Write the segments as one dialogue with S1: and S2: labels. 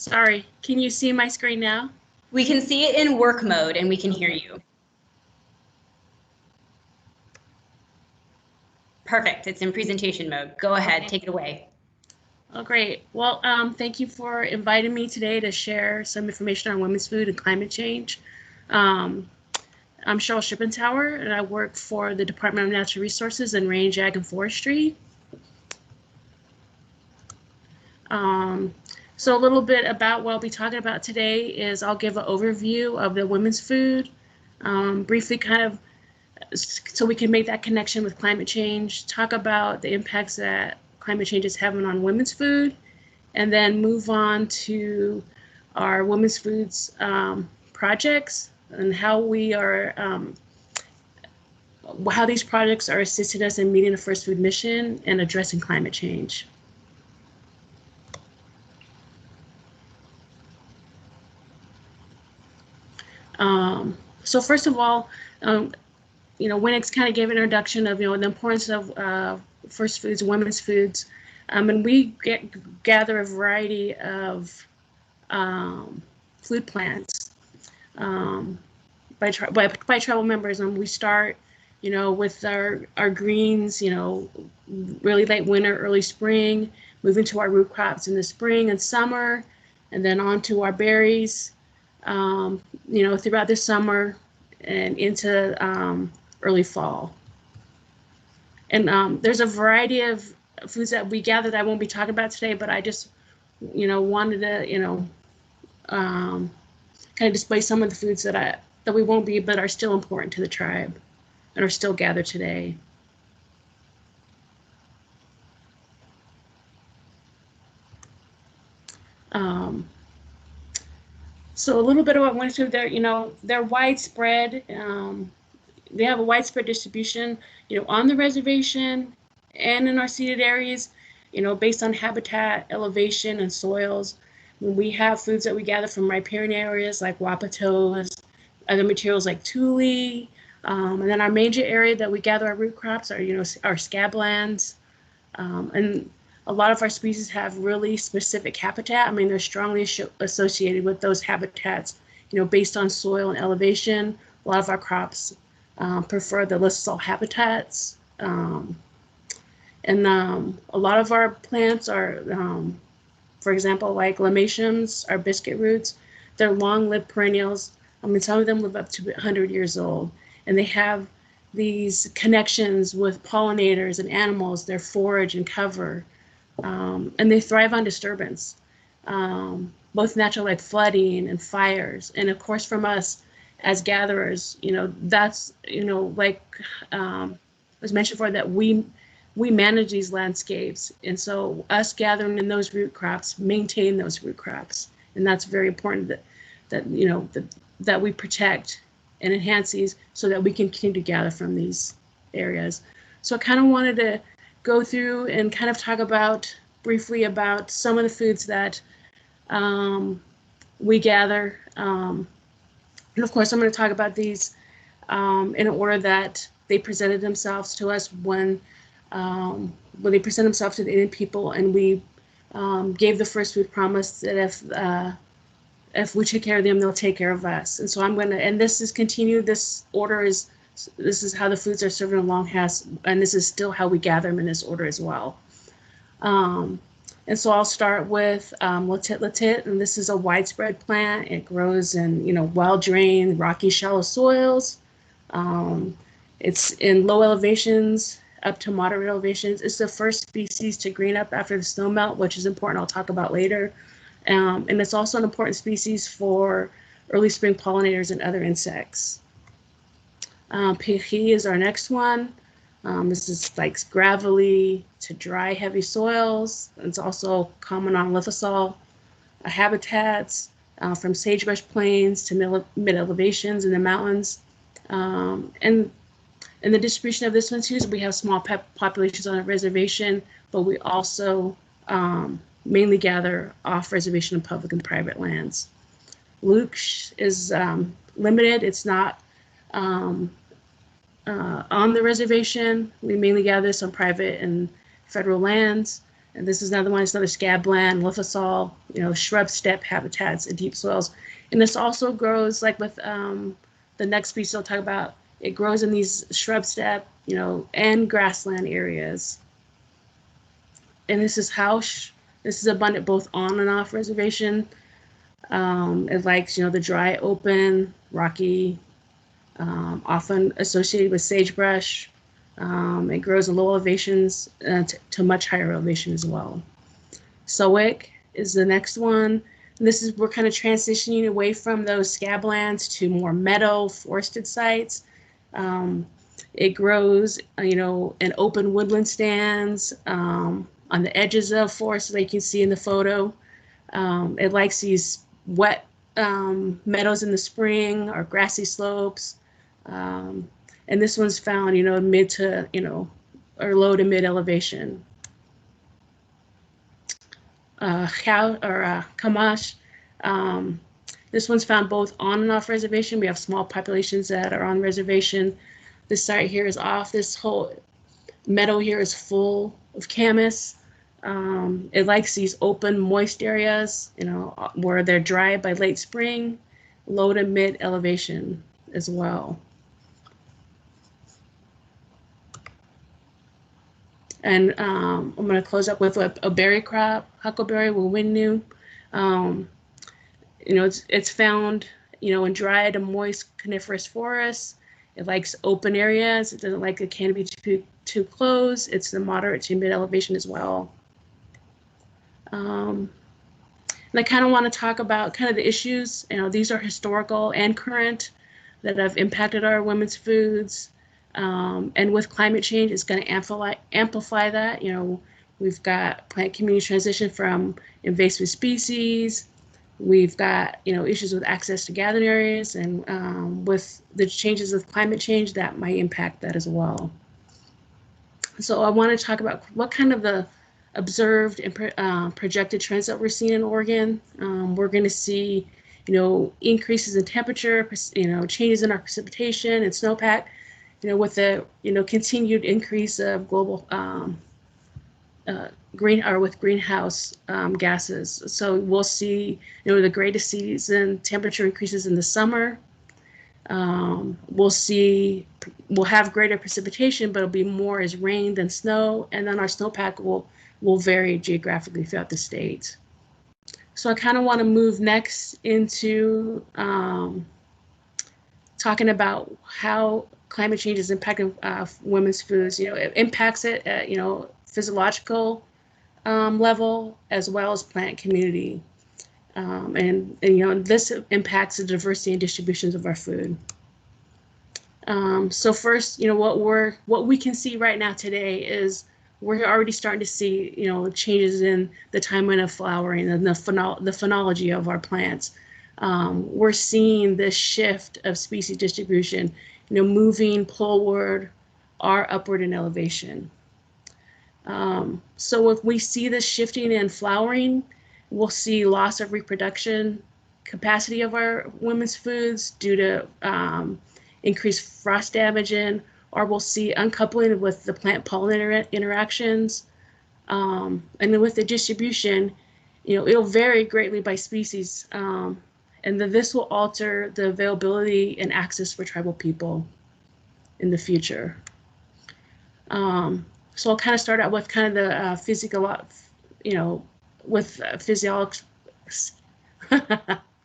S1: Sorry, can you see my screen now?
S2: We can see it in work mode and we can hear you. Perfect, it's in presentation mode. Go ahead, take it away.
S1: Oh, great. Well, thank you for inviting me today to share some information on women's food and climate change. I'm Cheryl Shippentower, and I work for the Department of Natural Resources and Range, Ag, and Forestry. So a little bit about what I'll be talking about today is I'll give an overview of the women's food, briefly kind of so we can make that connection with climate change, talk about the impacts that climate change is having on women's food, and then move on to our women's foods projects and how we are, how these projects are assisting us in meeting the First Food mission and addressing climate change. So first of all, Winix kind of gave an introduction of, the importance of first foods, women's foods, and we gather a variety of food plants by tribal members, and we start, with our greens, really late winter, early spring, move into our root crops in the spring and summer, and then on to our berries, throughout the summer and into early fall. And there's a variety of foods that we gather that I won't be talking about today, but I just, wanted to, kind of display some of the foods that we won't be, but are still important to the tribe and are still gathered today. So a little bit about women's food. They're widespread. They have a widespread distribution, on the reservation and in our ceded areas, based on habitat, elevation, and soils. We have foods that we gather from riparian areas like wapatos, other materials like tule, and then our major area that we gather our root crops are, our scablands, and a lot of our species have really specific habitat. They're strongly associated with those habitats, based on soil and elevation. A lot of our crops prefer the listal habitats. And a lot of our plants are, for example, like limatiums, our biscuit roots. They're long-lived perennials. Some of them live up to 100 years old, and they have these connections with pollinators and animals. They're forage and cover. And they thrive on disturbance, both natural like flooding and fires. And of course, from us as gatherers, that's, like was mentioned before, that we manage these landscapes. And so us gathering in those root crops, maintain those root crops. And that's very important that we protect and enhance these so that we can continue to gather from these areas. So I kind of wanted to go through and kind of talk briefly about some of the foods that we gather. And of course, I'm going to talk about these in an order that they presented themselves to us when they present themselves to the Indian people, and we gave the first food promise that if we take care of them, they'll take care of us. And so I'm going to, and this is continued. This order is. This is how the foods are served in Longhast, and this is still how we gather them in this order as well. And so I'll start with latit, and this is a widespread plant. It grows in, well-drained, rocky, shallow soils. It's in low elevations up to moderate elevations. It's the first species to green up after the snow melt, which is important. I'll talk about later. And it's also an important species for early spring pollinators and other insects. Pehi is our next one. This is like gravelly to dry, heavy soils. It's also common on lithophile habitats, from sagebrush plains to mid elevations in the mountains. And the distribution of this one too is we have small populations on a reservation, but we also mainly gather off reservation and public and private lands. Luke is limited. It's not on the reservation. We mainly gather this on private and federal lands. And this is another one, it's another scabland, lithosol, shrub steppe habitats in deep soils. And this also grows like with the next species I'll talk about. It grows in these shrub steppe, and grassland areas. And this is this is abundant both on and off reservation. It likes, the dry, open, rocky, often associated with sagebrush. It grows at low elevations to much higher elevation as well. Sowick is the next one. And this is, we're kind of transitioning away from those scablands to more meadow forested sites. It grows, in open woodland stands on the edges of forests, like you can see in the photo. It likes these wet meadows in the spring or grassy slopes. And this one's found, mid to, or low to mid elevation. Kamash. This one's found both on and off reservation. We have small populations that are on reservation. This site here is off. This whole meadow here is full of camas. It likes these open, moist areas, where they're dry by late spring, low to mid elevation as well. And I'm going to close up with a berry crop, huckleberry wawinu. It's found, in dry to moist coniferous forests. It likes open areas. It doesn't like the canopy too close. It's the moderate to mid elevation as well. And I kind of want to talk about kind of the issues. These are historical and current that have impacted our women's foods. And with climate change, it's going to amplify that. We've got plant community transition from invasive species. We've got, issues with access to gathering areas, and with the changes of climate change, that might impact that as well. So I want to talk about what kind of the observed and projected trends that we're seeing in Oregon. We're going to see, increases in temperature, changes in our precipitation and snowpack, with the, continued increase of global greenhouse gases. So we'll see, the greatest season temperature increases in the summer. We'll have greater precipitation, but it'll be more as rain than snow. And then our snowpack will vary geographically throughout the state. So I kind of want to move next into talking about how climate change is impacting women's foods. It impacts it at, physiological level as well as plant community. And this impacts the diversity and distributions of our food. So first, what we can see right now today is we're already starting to see, changes in the timeline of flowering and the phenology of our plants. We're seeing this shift of species distribution, moving poleward or upward in elevation. So if we see this shifting in flowering, we'll see loss of reproduction capacity of our women's foods due to increased frost damaging, or we'll see uncoupling with the plant pollinator interactions. And then with the distribution, it'll vary greatly by species. And then this will alter the availability and access for tribal people in the future. So I'll kind of start out with kind of the physiology,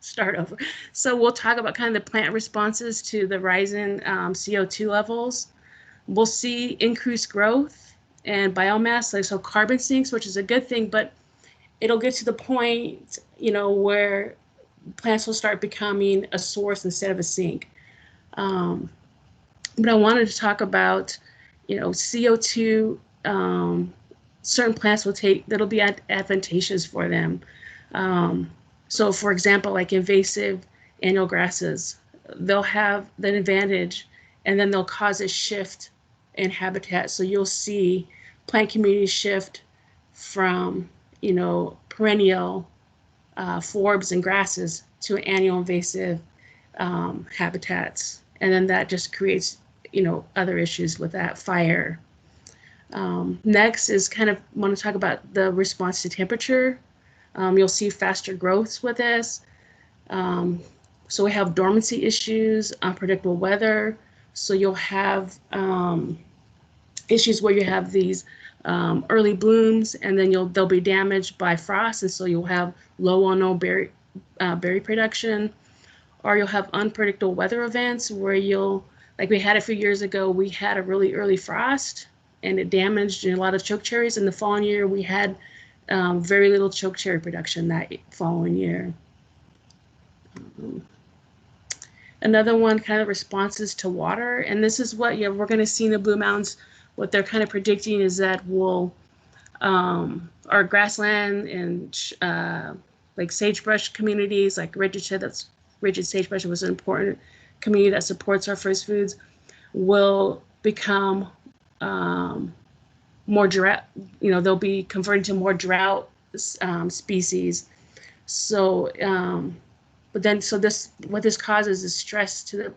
S1: start over. So we'll talk about kind of the plant responses to the rising CO2 levels. We'll see increased growth and biomass, so carbon sinks, which is a good thing, but it'll get to the point, where plants will start becoming a source instead of a sink. But I wanted to talk about, CO2, certain plants that'll be advantageous for them. So for example, like invasive annual grasses, they'll have that advantage, and then they'll cause a shift in habitat. So you'll see plant communities shift from, perennial forbs and grasses to annual invasive habitats. And then that just creates, other issues with that, fire. Next is kind of want to talk about the response to temperature. You'll see faster growths with this. So we have dormancy issues, unpredictable weather. So you'll have issues where you have these early blooms, and then they'll be damaged by frost, and so you'll have low or no berry production. Or you'll have unpredictable weather events where like we had a few years ago, we had a really early frost, and it damaged a lot of chokecherries. In the following year, we had very little chokecherry production that following year. Another one, kind of responses to water, and this is what we're going to see in the Blue Mountains. What they're kind of predicting is that our grassland and like sagebrush communities, like rigid sagebrush was an important community that supports our first foods, will become more drought. They'll be converted to more drought species. So, what this causes is stress to the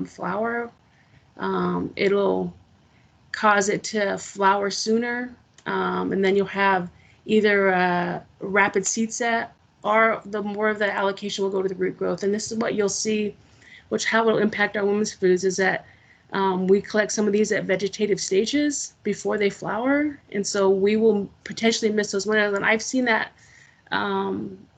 S1: flower. It'll cause it to flower sooner, and then you'll have either a rapid seed set, or the more of the allocation will go to the root growth. And this is what you'll see, how it'll impact our women's foods, is that we collect some of these at vegetative stages before they flower, and so we will potentially miss those windows. And I've seen that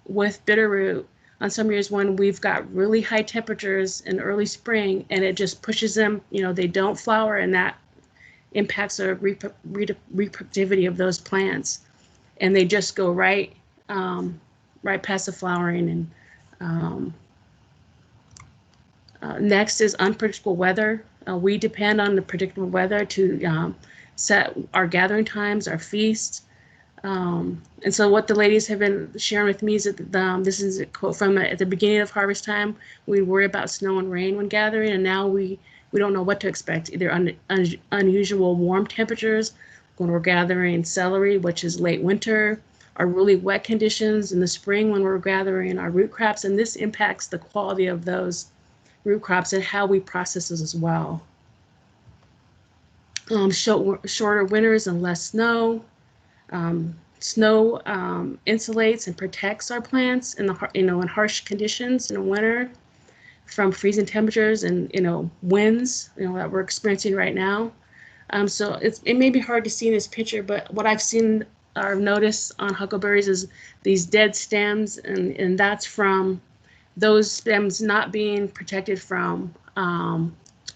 S1: with bitterroot on some years when we've got really high temperatures in early spring, and it just pushes them, they don't flower, and that impacts the reproductivity of those plants, and they just go right past the flowering. And next is unpredictable weather. We depend on the predictable weather to set our gathering times, our feasts. And so what the ladies have been sharing with me is that this is a quote from at the beginning of harvest time, we worry about snow and rain when gathering, and now we don't know what to expect, either unusual warm temperatures when we're gathering celery, which is late winter, or really wet conditions in the spring when we're gathering our root crops, and this impacts the quality of those root crops and how we process those as well. Shorter winters and less snow. Snow insulates and protects our plants in in harsh conditions in the winter from freezing temperatures and winds that we're experiencing right now. So it may be hard to see in this picture, but what I've seen or noticed on huckleberries is these dead stems, and that's from those stems not being protected from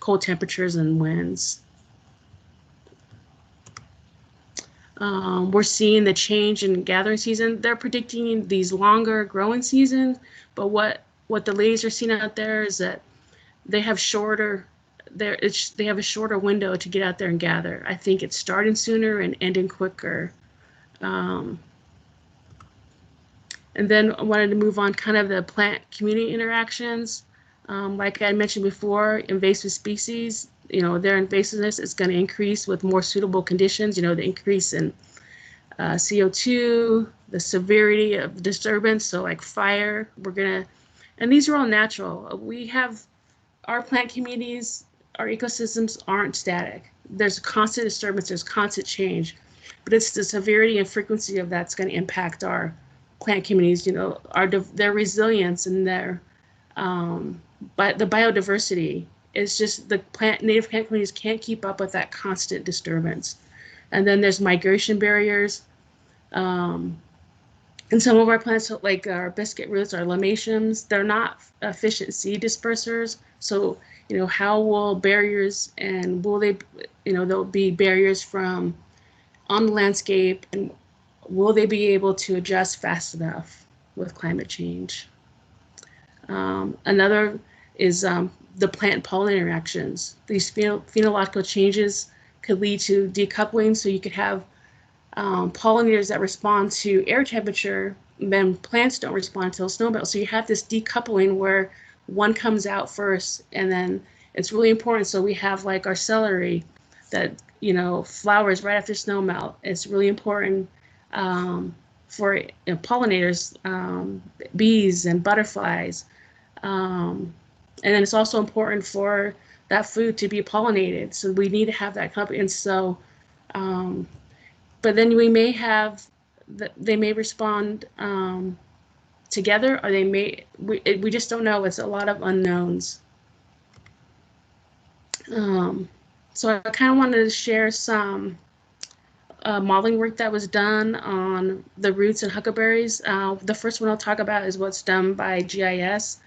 S1: cold temperatures and winds. We're seeing the change in gathering season. They're predicting these longer growing seasons, but what the ladies are seeing out there is that they have a shorter window to get out there and gather. I think it's starting sooner and ending quicker. And then I wanted to move on kind of the plant community interactions. Like I mentioned before, invasive species, their invasiveness is going to increase with more suitable conditions, the increase in CO2, the severity of disturbance, so like fire, and these are all natural. We have our plant communities, our ecosystems aren't static. There's constant disturbance, there's constant change, but it's the severity and frequency of that's going to impact our plant communities, their resilience and their, but the biodiversity is just native plant communities can't keep up with that constant disturbance. And then there's migration barriers. And some of our plants, like our biscuit roots, our lomatiums, they're not efficient seed dispersers. So, how will barriers, and will they, there'll be barriers from on the landscape, and will they be able to adjust fast enough with climate change? Another is the plant-pollen interactions. These phenological changes could lead to decoupling, so you could have pollinators that respond to air temperature, then plants don't respond until snow melt. So you have this decoupling where one comes out first, and then it's really important. So we have like our celery that flowers right after snow melt. It's really important for pollinators, bees and butterflies, and then it's also important for that food to be pollinated. So we need to have that company. And so But then we may have, they may respond together, or they may, we just don't know. It's a lot of unknowns. So I kind of wanted to share some modeling work that was done on the roots and huckleberries. The first one I'll talk about is what's done by GIS.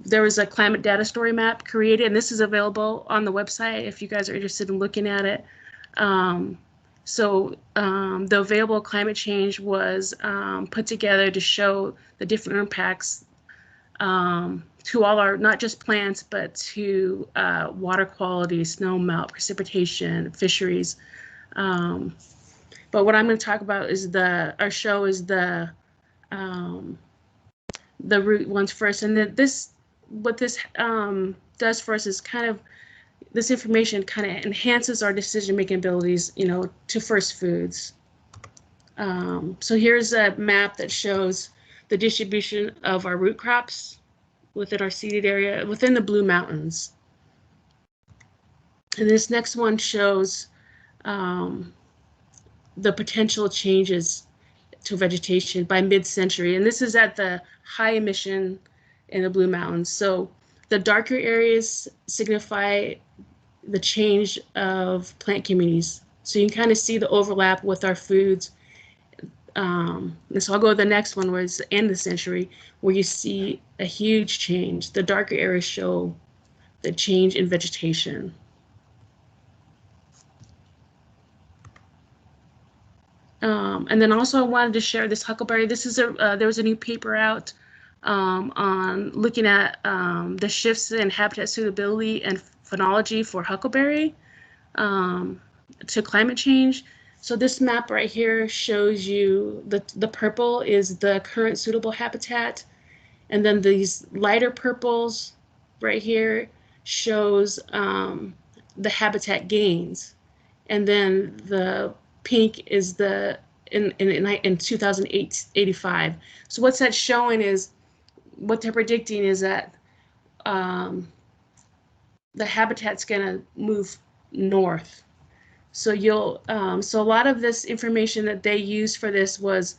S1: There was a climate data story map created, and this is available on the website if you guys are interested in looking at it. The available climate change was put together to show the different impacts to all our, not just plants, but to water quality, snow melt, precipitation, fisheries. But what I'm going to talk about is the root ones first. And then what this does for us is kind of, this information kind of enhances our decision-making abilities, to first foods. So here's a map that shows the distribution of our root crops within our seeded area, within the Blue Mountains. And this next one shows the potential changes to vegetation by mid-century. And this is at the high emission in the Blue Mountains. So the darker areas signify the change of plant communities. So you can kind of see the overlap with our foods. And so I'll go to the next one, where it's the end of the century, where you see a huge change. The darker areas show the change in vegetation. And then also I wanted to share this huckleberry. This is there was a new paper out on looking at the shifts in habitat suitability and phenology for huckleberry to climate change. So this map right here shows you the purple is the current suitable habitat, and then these lighter purples right here shows the habitat gains, and then the pink is the in 2085. So what's that showing is, what they're predicting is that the habitat's going to move north. So so a lot of this information that they used for this was,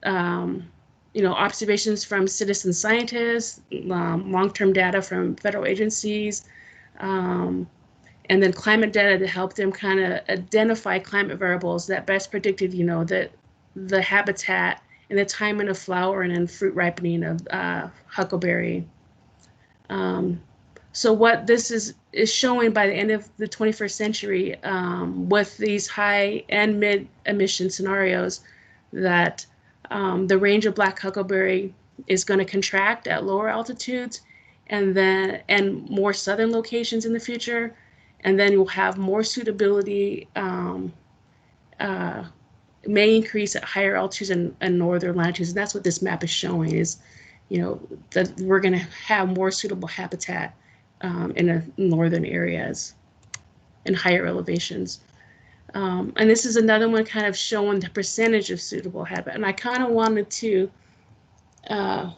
S1: observations from citizen scientists, long-term data from federal agencies, and then climate data to help them kind of identify climate variables that best predicted, the habitat and the timing of flowering and fruit ripening of huckleberry. So what this is showing by the end of the 21st century, with these high and mid emission scenarios, that the range of black huckleberry is going to contract at lower altitudes, and more southern locations in the future. And then you'll have more suitability, may increase at higher altitudes and northern latitudes. And that's what this map is showing, is, that we're going to have more suitable habitat in the northern areas and higher elevations. And this is another one kind of showing the percentage of suitable habitat. And I kind of wanted to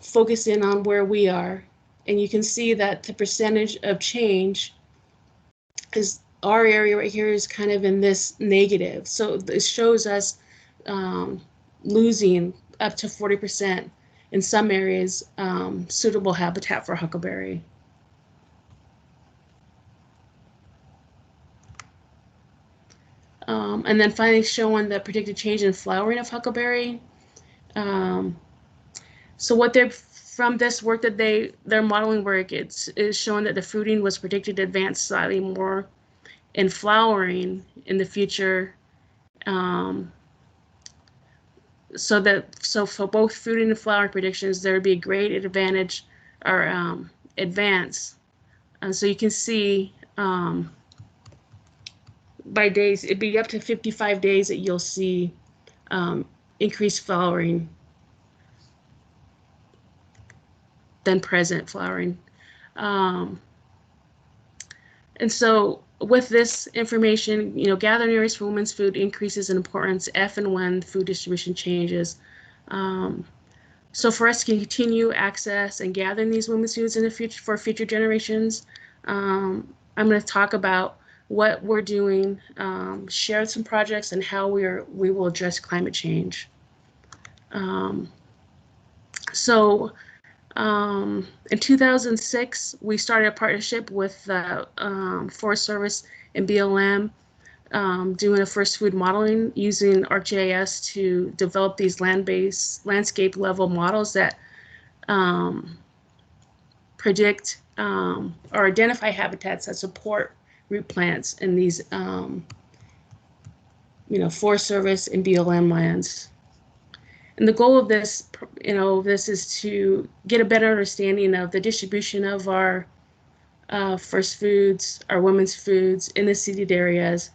S1: focus in on where we are. And you can see that the percentage of change is, our area right here is kind of in this negative. So this shows us losing up to 40% in some areas, suitable habitat for huckleberry. And then finally showing the predicted change in flowering of huckleberry. So what they're, from this work that their modeling work, is showing that the fruiting was predicted to advance slightly more in flowering in the future. So for both fruiting and flowering predictions, there would be a great advantage or advance. And so you can see by days, it'd be up to 55 days that you'll see increased flowering than present flowering. And so with this information, gathering areas for women's food increases in importance if and when food distribution changes. So for us to continue access and gathering these women's foods in the future for future generations, I'm going to talk about what we're doing, share some projects, and how we will address climate change. So in 2006, we started a partnership with the Forest Service and BLM, doing a first food modeling using ArcGIS to develop these land-based landscape level models that predict or identify habitats that support root plants in these, Forest Service and BLM lands. And the goal of this, this is to get a better understanding of the distribution of our first foods, our women's foods in the seeded areas.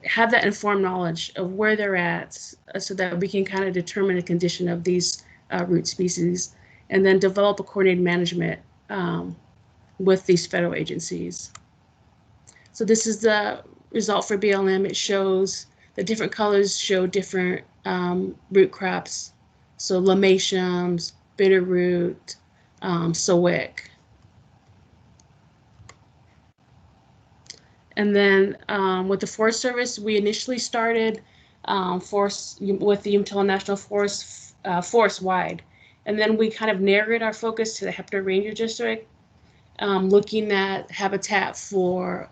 S1: Have that informed knowledge of where they're at, so that we can kind of determine the condition of these root species, and then develop a coordinated management with these federal agencies. So this is the result for BLM. It shows the different colors show different root crops. So lomatiums, bitterroot, sawick. And then with the Forest Service, we initially started with the Umatilla National Forest forest-wide. And then we kind of narrowed our focus to the Hepburn Ranger District, looking at habitat for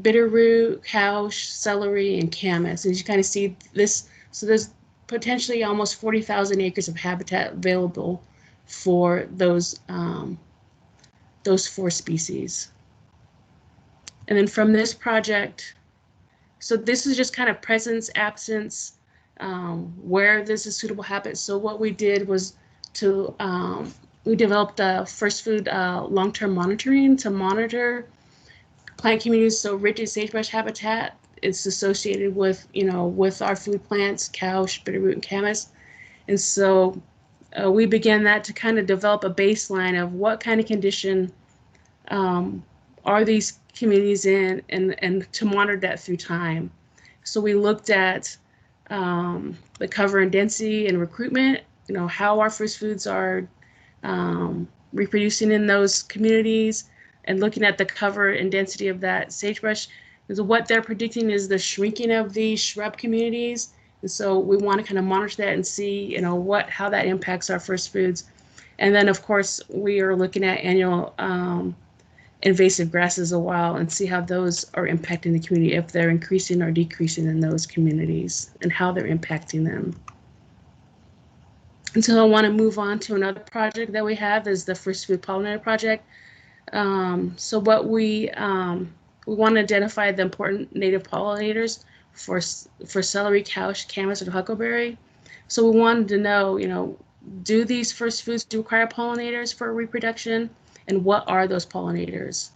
S1: bitterroot, couch, celery, and camas. As you kind of see this, so there's potentially almost 40,000 acres of habitat available for those four species. And then from this project, so this is just kind of presence, absence, where this is suitable habitat. So what we did was we developed a first food long-term monitoring to monitor plant communities. So rigid sagebrush habitat is associated with, with our food plants, couch, bitterroot, and camas. And so we began that to kind of develop a baseline of what kind of condition are these communities in, and to monitor that through time. So we looked at the cover and density and recruitment, how our first foods are reproducing in those communities, and looking at the cover and density of that sagebrush. Because what they're predicting is the shrinking of these shrub communities. And so we want to kind of monitor that and see, how that impacts our first foods. And then, of course, we are looking at annual invasive grasses a while and see how those are impacting the community, if they're increasing or decreasing in those communities, and how they're impacting them. And so I want to move on to another project that we have, is the First Food Pollinator Project. So what we want to identify the important native pollinators for celery, couch, camas, and huckleberry. So we wanted to know, do these first foods require pollinators for reproduction? And what are those pollinators?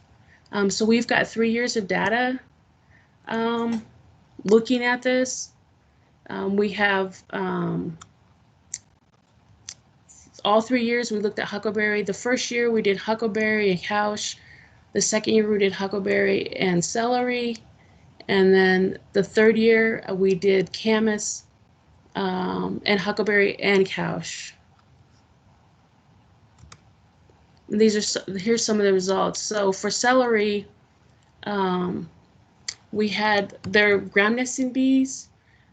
S1: So we've got 3 years of data looking at this. We have all 3 years we looked at huckleberry. The first year we did huckleberry and couch. The second year we did huckleberry and celery. And then the third year we did camas and huckleberry and couch. Here's some of the results. So for celery, we had their ground nesting bees.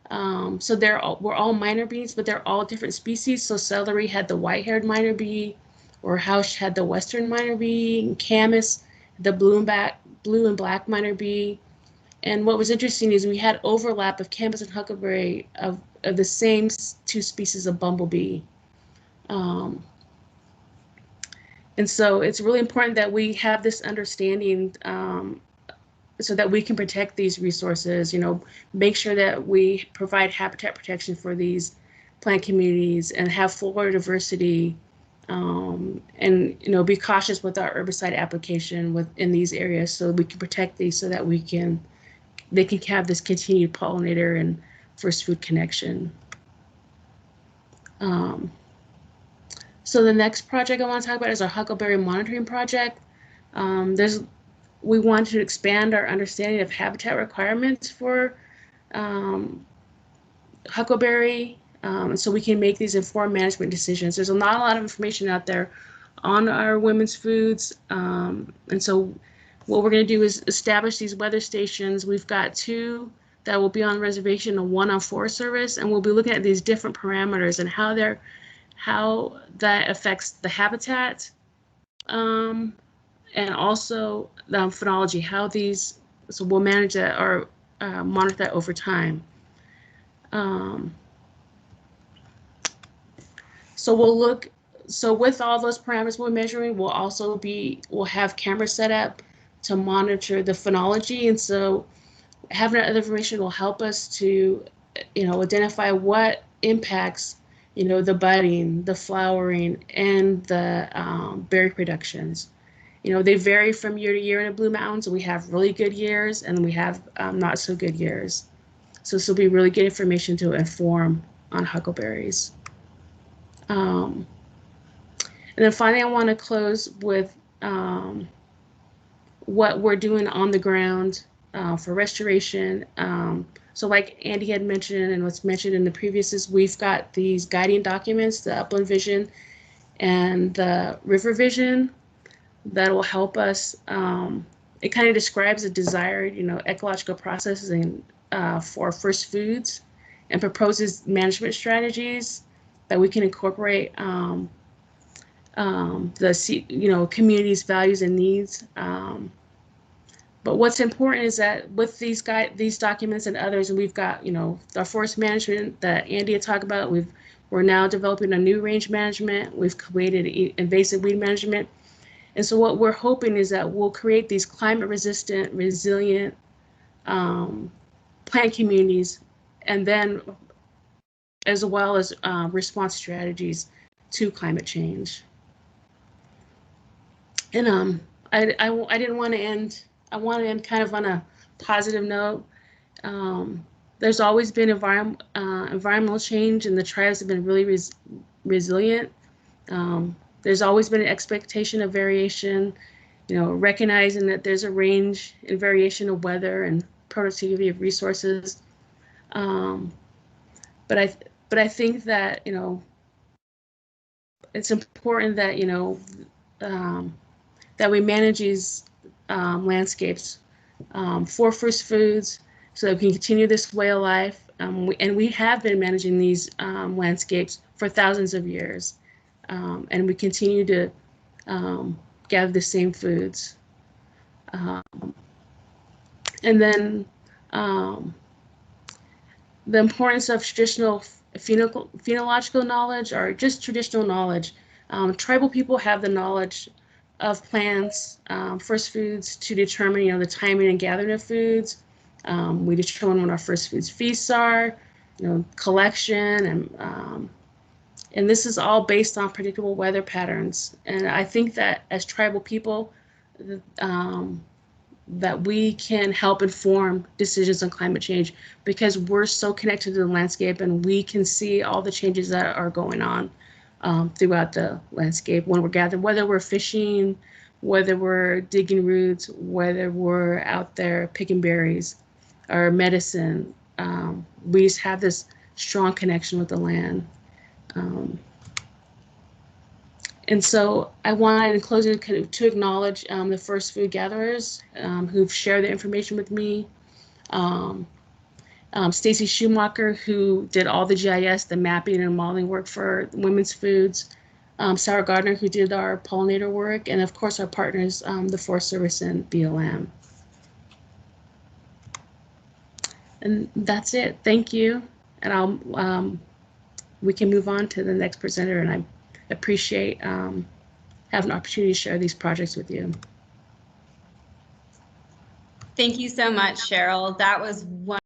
S1: So we're all miner bees, but they're all different species. So celery had the white-haired miner bee, or couch had the western miner bee, and camas the blue and black miner bee. And what was interesting is we had overlap of camas and huckleberry of the same two species of bumblebee. And so it's really important that we have this understanding so that we can protect these resources, make sure that we provide habitat protection for these plant communities and have flora diversity, and be cautious with our herbicide application within these areas, so we can protect these, so that they can have this continued pollinator and first food connection. So the next project I want to talk about is our Huckleberry Monitoring Project. We want to expand our understanding of habitat requirements for huckleberry, so we can make these informed management decisions. There's not a lot of information out there on our women's foods. And so what we're going to do is establish these weather stations. We've got 2 that will be on reservation and 1 on Forest Service, and we'll be looking at these different parameters and how that affects the habitat, and also the phenology, how these, so we'll manage that or monitor that over time. So with all those parameters we're measuring, we'll have cameras set up to monitor the phenology. And so having that other information will help us to, identify what impacts, the budding, the flowering, and the berry productions. They vary from year to year in the Blue Mountains. We have really good years and we have not so good years. So this will be really good information to inform on huckleberries. And then finally, I want to close with what we're doing on the ground for restoration. So like Andy had mentioned and what's mentioned in the previous is we've got these guiding documents, the Upland Vision and the River Vision, that will help us. It kind of describes the desired, ecological processing for first foods and proposes management strategies that we can incorporate the community's values and needs. But what's important is that with these documents and others, and we've got our forest management that Andy had talked about. We're now developing a new range management. We've created invasive weed management, and so what we're hoping is that we'll create these climate resistant, resilient plant communities, and then as well as response strategies to climate change. And I didn't want to end. I want to end kind of on a positive note. There's always been environmental change, and the tribes have been really resilient. There's always been an expectation of variation, recognizing that there's a range in variation of weather and productivity of resources. But I think that it's important that that we manage these landscapes for first foods, so that we can continue this way of life. And we have been managing these landscapes for thousands of years, and we continue to gather the same foods. And then the importance of traditional phenological knowledge, or just traditional knowledge. Tribal people have the knowledge of plants, first foods, to determine the timing and gathering of foods. We determine when our first foods feasts are, collection, and this is all based on predictable weather patterns. And I think that as tribal people, that we can help inform decisions on climate change, because we're so connected to the landscape and we can see all the changes that are going on throughout the landscape when we're gathering, whether we're fishing, whether we're digging roots, whether we're out there picking berries or medicine. We just have this strong connection with the land. And so I wanted in closing to acknowledge the first food gatherers who've shared the information with me. Stacy Schumacher, who did all the GIS, the mapping and modeling work for women's foods. Sarah Gardner, who did our pollinator work, and of course our partners, the Forest Service and BLM. And that's it. Thank you. And we can move on to the next presenter, and I appreciate having an opportunity to share these projects with you.
S2: Thank you so much, Cheryl. That was one.